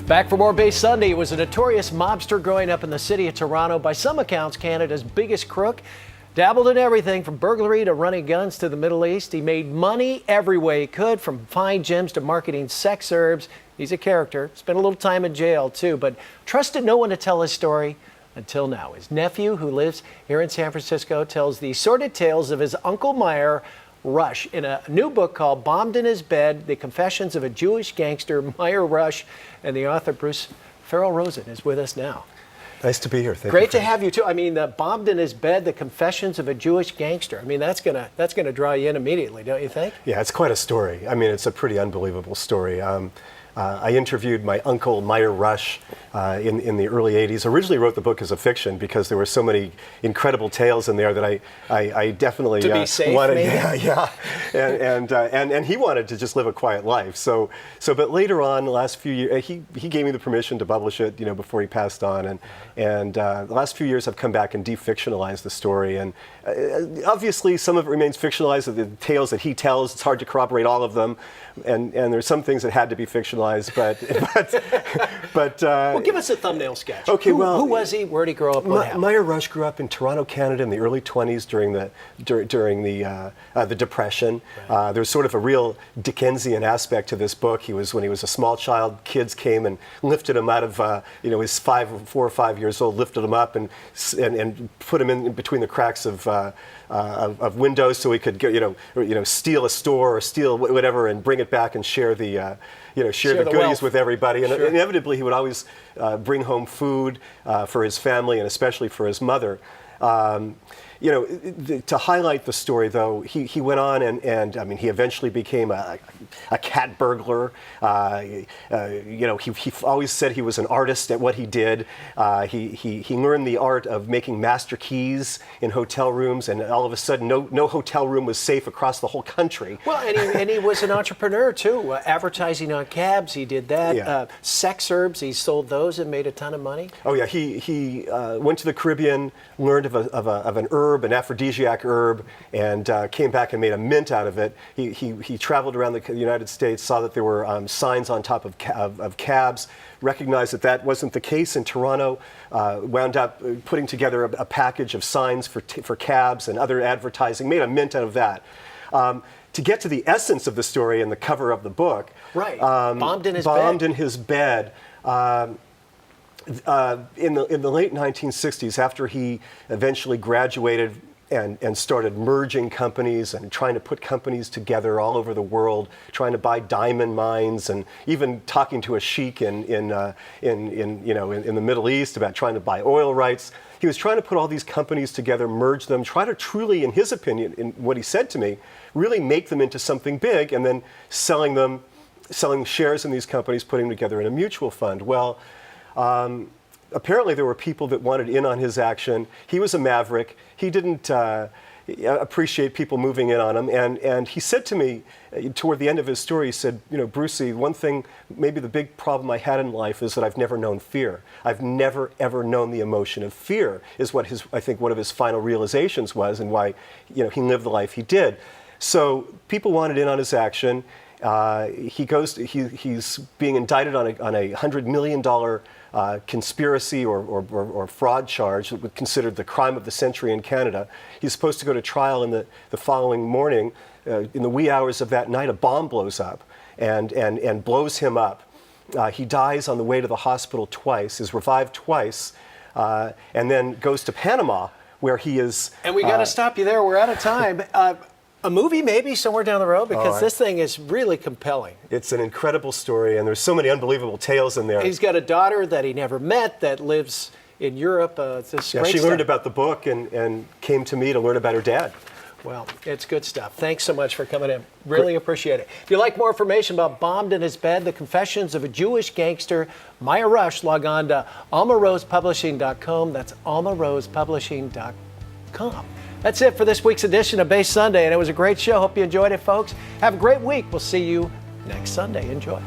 Back for more Bay Sunday. He was a notorious mobster growing up in the city of Toronto. By some accounts, Canada's biggest crook. Dabbled in everything from burglary to running guns to the Middle East. He made money every way he could, from fine gyms to marketing sex herbs. He's a character. Spent a little time in jail, too, but trusted no one to tell his story until now. His nephew, who lives here in San Francisco, tells the sordid tales of his Uncle Meyer Rush in a new book called Bombed in His Bed, The Confessions of a Jewish Gangster, Meyer Rush, and the author, Farrel Rosen, is with us now. Nice to be here. Great to have you, too. I mean, Bombed in His Bed, The Confessions of a Jewish Gangster. I mean, that's gonna draw you in immediately, don't you think? Yeah, it's quite a story. I mean, it's a pretty unbelievable story. I interviewed my uncle, Meyer Rush, in the early 80s. Originally wrote the book as a fiction because there were so many incredible tales in there that I definitely to be safe, wanted. maybe? Yeah. And he wanted to just live a quiet life. But later on, the last few years, he gave me the permission to publish it, before he passed on. And the last few years, I've come back and defictionalized the story. And obviously, some of it remains fictionalized. The tales that he tells, it's hard to corroborate all of them. And there's some things that had to be fictionalized, but well, give us a thumbnail sketch. Okay, who was he? Where did he grow up? Meyer Rush grew up in Toronto, Canada, in the early 20s during the Depression. Right. There's sort of a real Dickensian aspect to this book. When he was a small child, kids came and lifted him out of his 4 or 5 years old, lifted him up and put him in between the cracks of windows so he could steal a store or steal whatever and bring it back and share the goodies wealth with everybody. And sure. Inevitably, he would always bring home food for his family and especially for his mother. To highlight the story, though, he went on and I mean, he eventually became a cat burglar. He always said he was an artist at what he did. He learned the art of making master keys in hotel rooms, and all of a sudden, no hotel room was safe across the whole country. Well, and he was an entrepreneur too. Advertising on cabs, he did that. Yeah. Sex herbs, he sold those and made a ton of money. Oh yeah, he went to the Caribbean, learned of an herb, an aphrodisiac herb, and came back and made a mint out of it. He traveled around the United States, saw that there were signs on top of cabs, recognized that wasn't the case in Toronto, wound up putting together a package of signs for cabs and other advertising, made a mint out of that. To get to the essence of the story and the cover of the book, right? Bombed in his bed. In the late 1960s, after he eventually graduated and started merging companies and trying to put companies together all over the world, trying to buy diamond mines, and even talking to a sheik in the Middle East about trying to buy oil rights. He was trying to put all these companies together, merge them, try to truly, in his opinion, in what he said to me, really make them into something big, and then selling shares in these companies, putting them together in a mutual fund. Well, apparently there were people that wanted in on his action. He was a maverick. He didn't appreciate people moving in on him. And he said to me, toward the end of his story, he said, Brucey, one thing, maybe the big problem I had in life is that I've never known fear. I've never, ever known the emotion of fear, is what I think one of his final realizations was, and why he lived the life he did. So people wanted in on his action. He's being indicted on a $100 million conspiracy or fraud charge that was considered the crime of the century in Canada. He's supposed to go to trial in the following morning. In the wee hours of that night, a bomb blows up and blows him up. He dies on the way to the hospital twice, is revived twice, and then goes to Panama, where he is... And we got to stop you there. We're out of time. A movie maybe somewhere down the road, because this thing is really compelling. It's an incredible story, and there's so many unbelievable tales in there. He's got a daughter that he never met that lives in Europe. She learned about the book and came to me to learn about her dad. Well, it's good stuff. Thanks so much for coming in. Really appreciate it. If you'd like more information about Bombed in His Bed, The Confessions of a Jewish Gangster, Meyer Rush, log on to almarosepublishing.com. That's almarosepublishing.com. That's it for this week's edition of Bay Sunday, and it was a great show. Hope you enjoyed it, folks. Have a great week. We'll see you next Sunday. Enjoy.